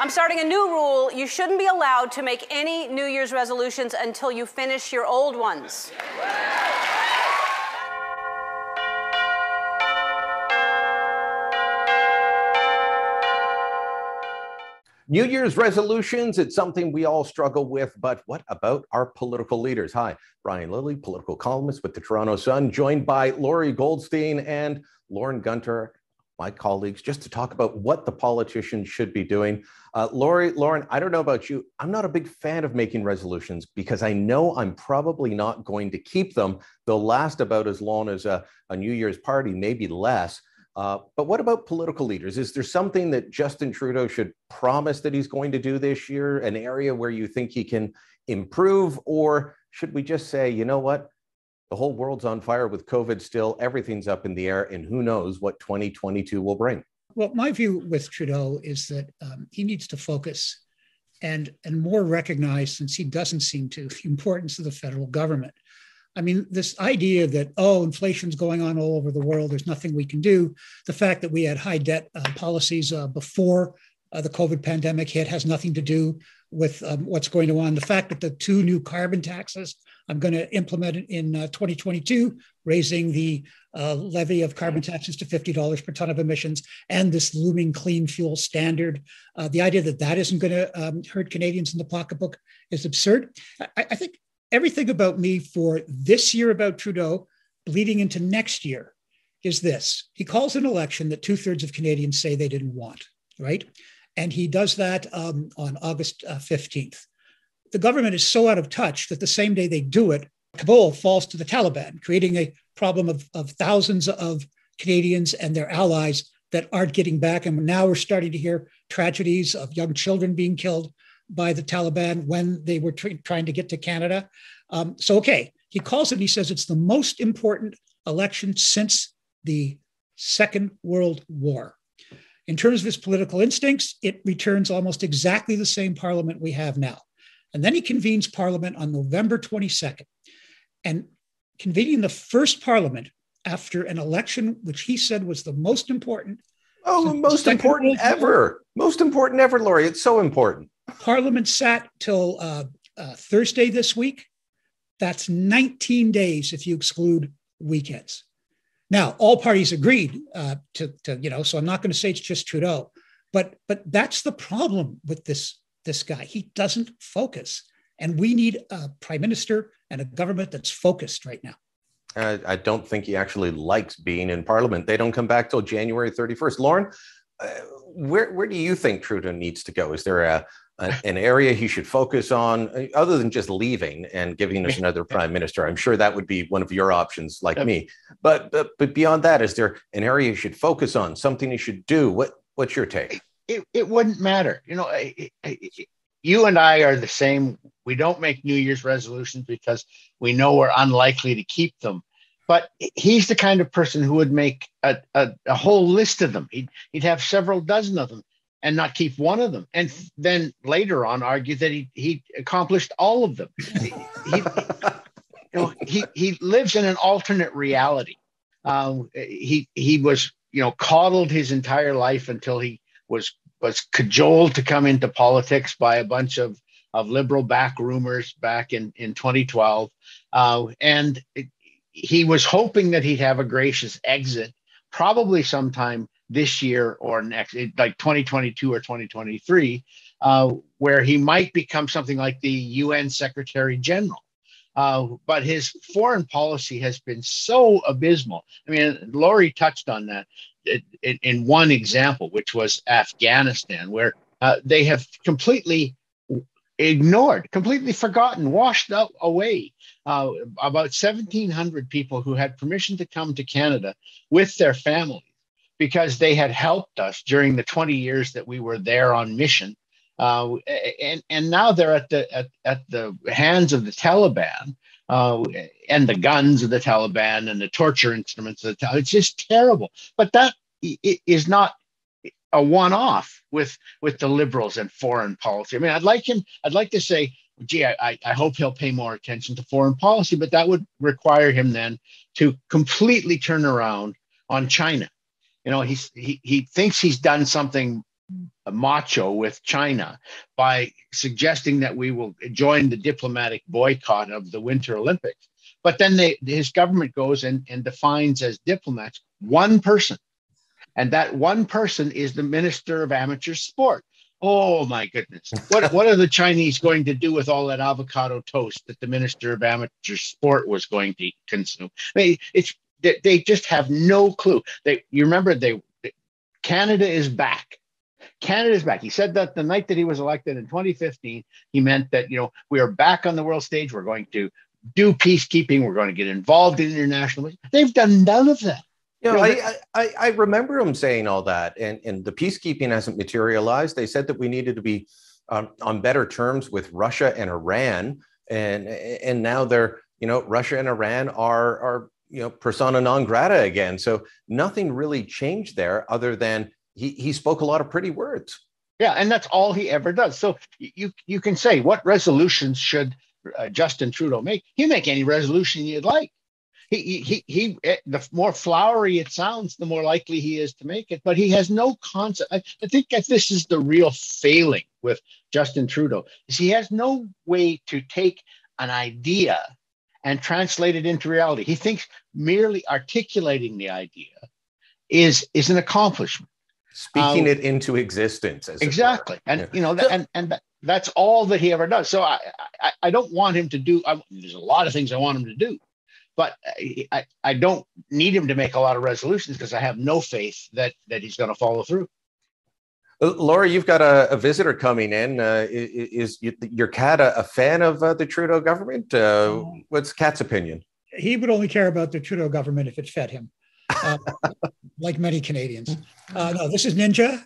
I'm starting a new rule. You shouldn't be allowed to make any New Year's resolutions until you finish your old ones. New Year's resolutions, it's something we all struggle with, but what about our political leaders? Hi, Brian Lilley, political columnist with the Toronto Sun, joined by Lorrie Goldstein and Lorne Gunter, my colleagues, just to talk about what the politicians should be doing. Lorne, I don't know about you. I'm not a big fan of making resolutions because I know I'm probably not going to keep them. They'll last about as long as a New Year's party, maybe less. But what about political leaders? Is there something that Justin Trudeau should promise that he's going to do this year, an area where you think he can improve? Or should we just say, you know what, the whole world's on fire with COVID still, everything's up in the air, and who knows what 2022 will bring? Well, my view with Trudeau is that he needs to focus and more recognize, since he doesn't seem to, the importance of the federal government. I mean, this idea that, inflation's going on all over the world, there's nothing we can do. The fact that we had high debt policies before the COVID pandemic hit has nothing to do with what's going on. The fact that the 2 new carbon taxes I'm going to implement in 2022, raising the levy of carbon taxes to $50 per ton of emissions, and this looming clean fuel standard. The idea that that isn't going to hurt Canadians in the pocketbook is absurd. I think everything about me for this year about Trudeau bleeding into next year is this. He calls an election that 2/3 of Canadians say they didn't want, right? And he does that on August 15th. The government is so out of touch that the same day they do it, Kabul falls to the Taliban, creating a problem of thousands of Canadians and their allies that aren't getting back. And now we're starting to hear tragedies of young children being killed by the Taliban when they were trying to get to Canada. He calls it and he says it's the most important election since the Second World War. In terms of his political instincts, it returns almost exactly the same parliament we have now. And then he convenes parliament on November 22nd. And convening the first parliament after an election, which he said was the most important. Most important ever. Most important ever, Lorrie. It's so important. Parliament sat till Thursday this week. That's 19 days if you exclude weekends. Now, all parties agreed so I'm not going to say it's just Trudeau, but that's the problem with this guy. He doesn't focus. And we need a prime minister and a government that's focused right now. I don't think he actually likes being in Parliament. They don't come back till January 31st. Lorne, where do you think Trudeau needs to go? Is there an area he should focus on, other than just leaving and giving us another prime minister? I'm sure that would be one of your options, like me. But beyond that, is there an area he should focus on, something he should do? What's your take? It wouldn't matter. You and I are the same. We don't make New Year's resolutions because we know we're unlikely to keep them. But he's the kind of person who would make a whole list of them. He'd have several dozen of them and not keep one of them. And then later on argue that he accomplished all of them. He lives in an alternate reality. He was, coddled his entire life until he was cajoled to come into politics by a bunch of liberal backroomers back in 2012. And he was hoping that he'd have a gracious exit, probably sometime this year or next, like 2022 or 2023, where he might become something like the UN Secretary General. But his foreign policy has been so abysmal. I mean, Lorrie touched on that in one example, which was Afghanistan, where they have completely ignored, completely forgotten, washed away about 1,700 people who had permission to come to Canada with their families because they had helped us during the 20 years that we were there on mission. And now they're at the hands of the Taliban and the guns of the Taliban and the torture instruments of the Taliban. It's just terrible. But that is not a one-off with the Liberals and foreign policy. I mean, I'd like to say, gee, I hope he'll pay more attention to foreign policy, but that would require him then to completely turn around on China. He thinks he's done something macho with China by suggesting that we will join the diplomatic boycott of the Winter Olympics. But then his government goes and defines as diplomats one person. And that one person is the Minister of Amateur Sport. Oh, my goodness. What are the Chinese going to do with all that avocado toast that the Minister of Amateur Sport was going to consume? I mean, they just have no clue. You remember, Canada is back. Canada is back. He said that the night that he was elected in 2015, he meant that, we are back on the world stage. We're going to do peacekeeping. We're going to get involved in international. They've done none of that. I remember him saying all that, and the peacekeeping hasn't materialized. They said that we needed to be on better terms with Russia and Iran, and now they're, Russia and Iran are persona non grata again. So nothing really changed there, other than he spoke a lot of pretty words. Yeah, and that's all he ever does. So you can say, what resolutions should Justin Trudeau make? He'll make any resolution you'd like. The more flowery it sounds, the more likely he is to make it. But he has no concept. I think that this is the real failing with Justin Trudeau, is he has no way to take an idea and translate it into reality. He thinks merely articulating the idea is an accomplishment. Speaking it into existence. Exactly. And, and that's all that he ever does. So I don't want him to do, there's a lot of things I want him to do. But I don't need him to make a lot of resolutions, because I have no faith that he's going to follow through. Lorrie, you've got a visitor coming in. Is your cat a fan of the Trudeau government? What's Cat's opinion? He would only care about the Trudeau government if it fed him, like many Canadians. No, this is Ninja.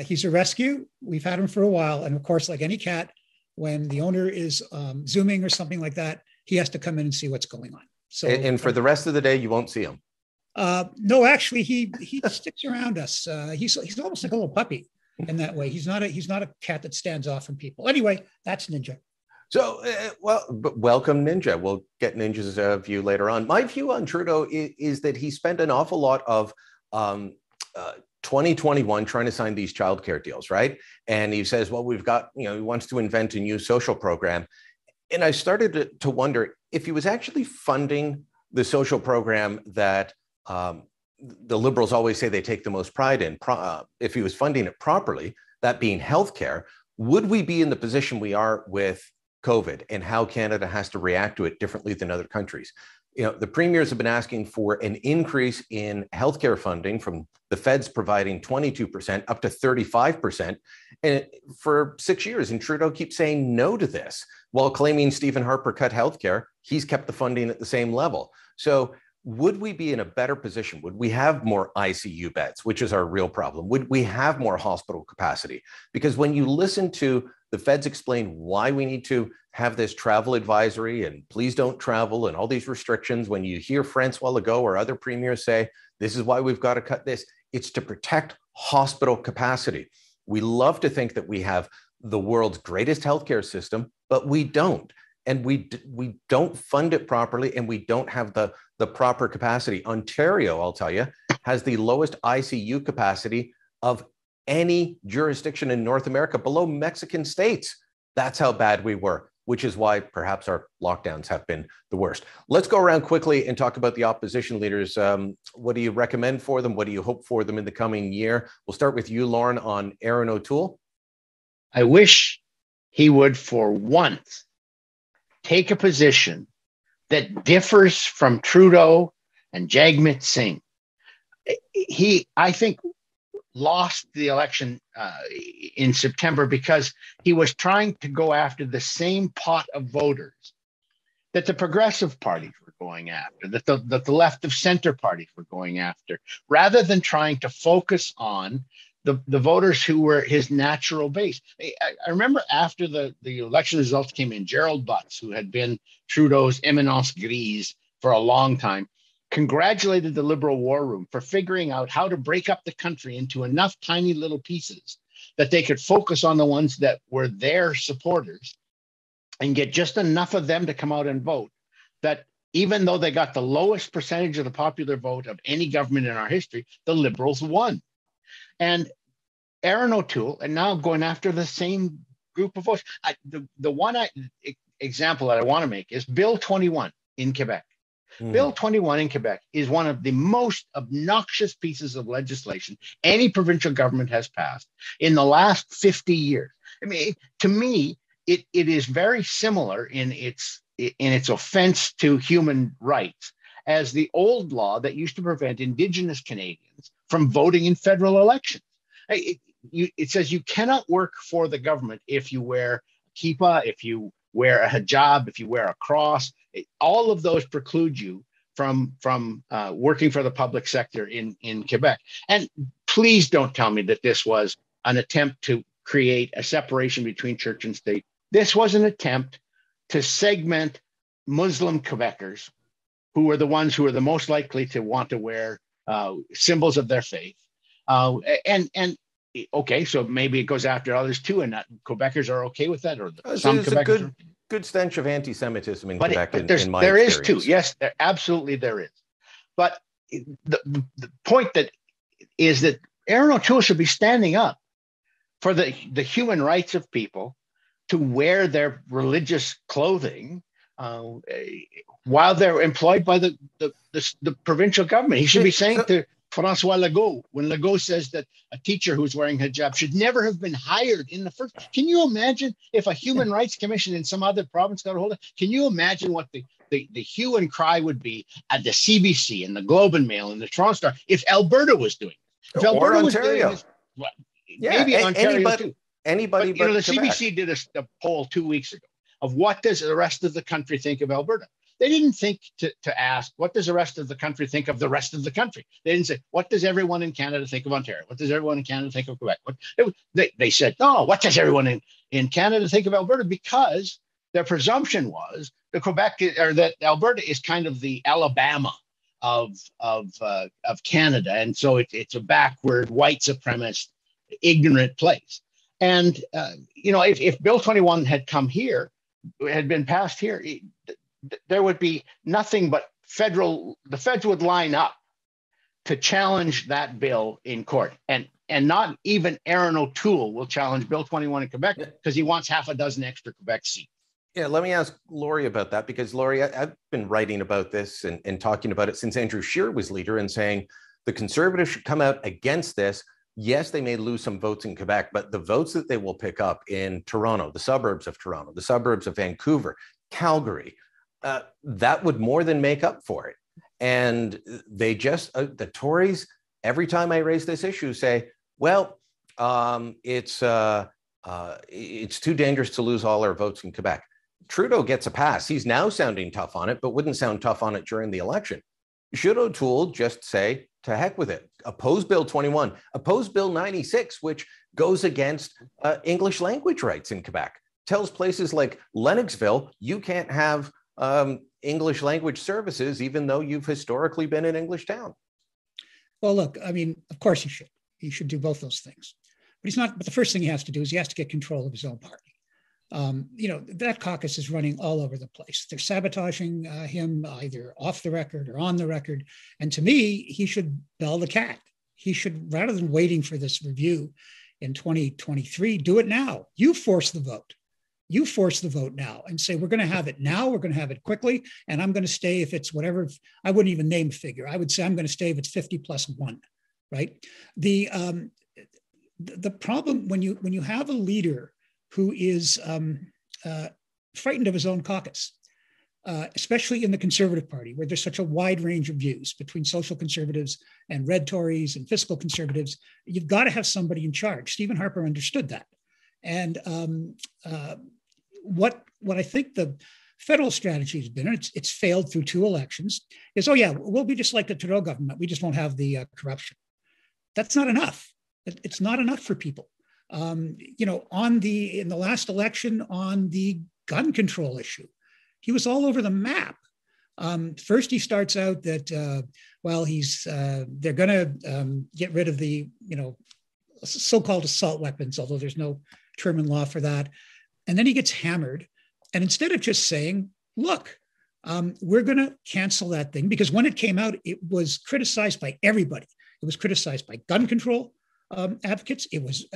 He's a rescue. We've had him for a while. And of course, like any cat, when the owner is Zooming or something like that, he has to come in and see what's going on. So, and for the rest of the day, you won't see him. No, actually, he sticks around us. He's almost like a little puppy in that way. He's not a cat that stands off from people. Anyway, that's Ninja. So, welcome, Ninja. We'll get Ninja's view later on. My view on Trudeau is that he spent an awful lot of 2021 trying to sign these childcare deals, right? And he says, well, we've got, he wants to invent a new social program. And I started to wonder if he was actually funding the social program that the Liberals always say they take the most pride in. If he was funding it properly, that being healthcare, would we be in the position we are with COVID, and how Canada has to react to it differently than other countries? The premiers have been asking for an increase in healthcare funding, from the feds providing 22% up to 35%, and for 6 years. And Trudeau keeps saying no to this, while claiming Stephen Harper cut healthcare. He's kept the funding at the same level. So would we be in a better position? Would we have more ICU beds, which is our real problem? Would we have more hospital capacity? Because when you listen to the feds explain why we need to have this travel advisory and please don't travel and all these restrictions, when you hear Francois Legault or other premiers say, this is why we've got to cut this, it's to protect hospital capacity. We love to think that we have the world's greatest healthcare system, but we don't. And we don't fund it properly, and we don't have the proper capacity. Ontario, I'll tell you, has the lowest ICU capacity of any jurisdiction in North America, below Mexican states. That's how bad we were, which is why perhaps our lockdowns have been the worst. Let's go around quickly and talk about the opposition leaders. What do you recommend for them? What do you hope for them in the coming year? We'll start with you, Lorne, on Erin O'Toole. I wish he would, for once, take a position that differs from Trudeau and Jagmeet Singh. He, I think, lost the election in September because he was trying to go after the same pot of voters that the progressive parties were going after, that the left of center parties were going after, rather than trying to focus on the voters who were his natural base. I remember after the election results came in, Gerald Butts, who had been Trudeau's eminence grise for a long time, congratulated the Liberal War Room for figuring out how to break up the country into enough tiny little pieces that they could focus on the ones that were their supporters and get just enough of them to come out and vote, that even though they got the lowest percentage of the popular vote of any government in our history, the Liberals won. And Erin O'Toole, and now going after the same group of votes. The one example that I want to make is Bill 21 in Quebec. Bill 21 in Quebec is one of the most obnoxious pieces of legislation any provincial government has passed in the last 50 years. I mean, to me, it is very similar in its offense to human rights as the old law that used to prevent Indigenous Canadians from voting in federal elections. It says you cannot work for the government if you wear a kippah, if you wear a hijab, if you wear a cross. All of those preclude you from working for the public sector in Quebec. And please don't tell me that this was an attempt to create a separation between church and state. This was an attempt to segment Muslim Quebecers, who were the ones who were the most likely to want to wear symbols of their faith. Okay, so maybe it goes after others too, and not Quebecers are okay with that, or some Quebecers. Good stench of anti-Semitism in Quebec. In my there experience. Is too. Yes, absolutely there is. But the point that is that Erin O'Toole should be standing up for the human rights of people to wear their religious clothing while they're employed by the provincial government. He should be saying to François Legault, when Legault says that a teacher who's wearing hijab should never have been hired in the first. Can you imagine if a human rights commission in some other province got a hold of it? Can you imagine what the hue and cry would be at the CBC and the Globe and Mail and the Toronto Star if Alberta was doing it? If Alberta was doing this, well, maybe Ontario too. Anybody but the CBC did a poll 2 weeks ago of what does the rest of the country think of Alberta. They didn't think to ask, what does the rest of the country think of the rest of the country? They didn't say, what does everyone in Canada think of Ontario? What does everyone in Canada think of Quebec? They said, no, what does everyone in Canada think of Alberta? Because their presumption was that Alberta is kind of the Alabama of Canada. And so it's a backward, white supremacist, ignorant place. And, if Bill 21 had come here, had been passed here, there would be nothing but the feds would line up to challenge that bill in court. And not even Erin O'Toole will challenge Bill 21 in Quebec because he wants half a dozen extra Quebec seats. Yeah, let me ask Lorrie about that, because Lorrie, I've been writing about this and talking about it since Andrew Scheer was leader and saying the Conservatives should come out against this. Yes, they may lose some votes in Quebec, but the votes that they will pick up in Toronto, the suburbs of Toronto, the suburbs of Vancouver, Calgary, that would more than make up for it. And they just, the Tories, every time I raise this issue, say, well, it's too dangerous to lose all our votes in Quebec. Trudeau gets a pass. He's now sounding tough on it, but wouldn't sound tough on it during the election. Should O'Toole just say, to heck with it, oppose Bill 21, oppose Bill 96, which goes against English language rights in Quebec, tells places like Lennoxville, you can't have English language services, even though you've historically been an English town. Well, look, I mean, of course he should. He should do both those things. But he's not. But the first thing he has to do is he has to get control of his own party. That caucus is running all over the place. They're sabotaging him either off the record or on the record. And to me, he should bell the cat. He should, rather than waiting for this review in 2023, do it now. You force the vote. You force the vote now and say, we're going to have it now. We're going to have it quickly. And I'm going to stay if it's whatever. I wouldn't even name a figure. I would say I'm going to stay if it's 50 plus 1, right? The problem when you have a leader who is frightened of his own caucus, especially in the Conservative Party, where there's such a wide range of views between social conservatives and red Tories and fiscal conservatives, you've got to have somebody in charge. Stephen Harper understood that. And what I think the federal strategy has been, and it's failed through 2 elections, is, oh yeah, we'll be just like the Trudeau government. We just won't have the corruption. That's not enough. It's not enough for people. In the last election on the gun control issue, he was all over the map. First, he starts out that, they're going to get rid of the, so-called assault weapons, although there's no term in law for that. And then he gets hammered. And instead of just saying, look, we're going to cancel that thing, because when it came out, it was criticized by everybody. It was criticized by gun control, advocates. It was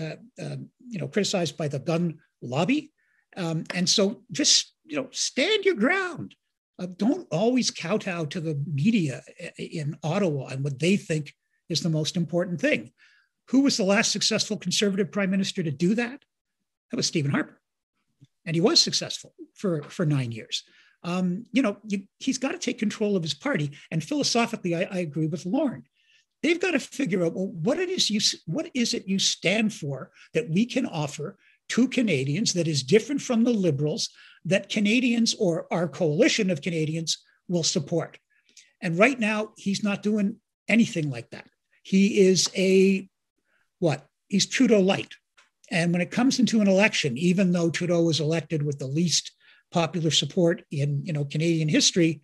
criticized by the gun lobby. And so just stand your ground. Don't always kowtow to the media in Ottawa and what they think is the most important thing. Who was the last successful Conservative prime minister to do that? That was Stephen Harper. And he was successful for 9 years. He's got to take control of his party. And philosophically, I agree with Lorne. They've got to figure out, well, what is it you stand for that we can offer to Canadians that is different from the Liberals that Canadians or our coalition of Canadians will support. And right now, he's not doing anything like that. He is he's Trudeau light. And when it comes into an election, even though Trudeau was elected with the least popular support in Canadian history,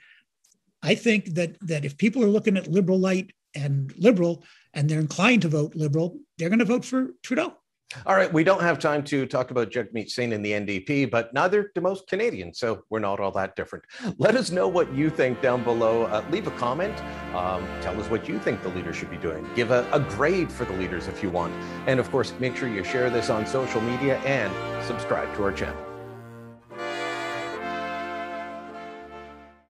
I think that if people are looking at Liberal light and Liberal and they're inclined to vote Liberal, they're going to vote for Trudeau. All right, we don't have time to talk about Jagmeet Singh and the NDP, but neither do most Canadians, so we're not all that different. Let us know what you think down below. Leave a comment. Tell us what you think the leaders should be doing. Give a grade for the leaders if you want. And of course, make sure you share this on social media and subscribe to our channel.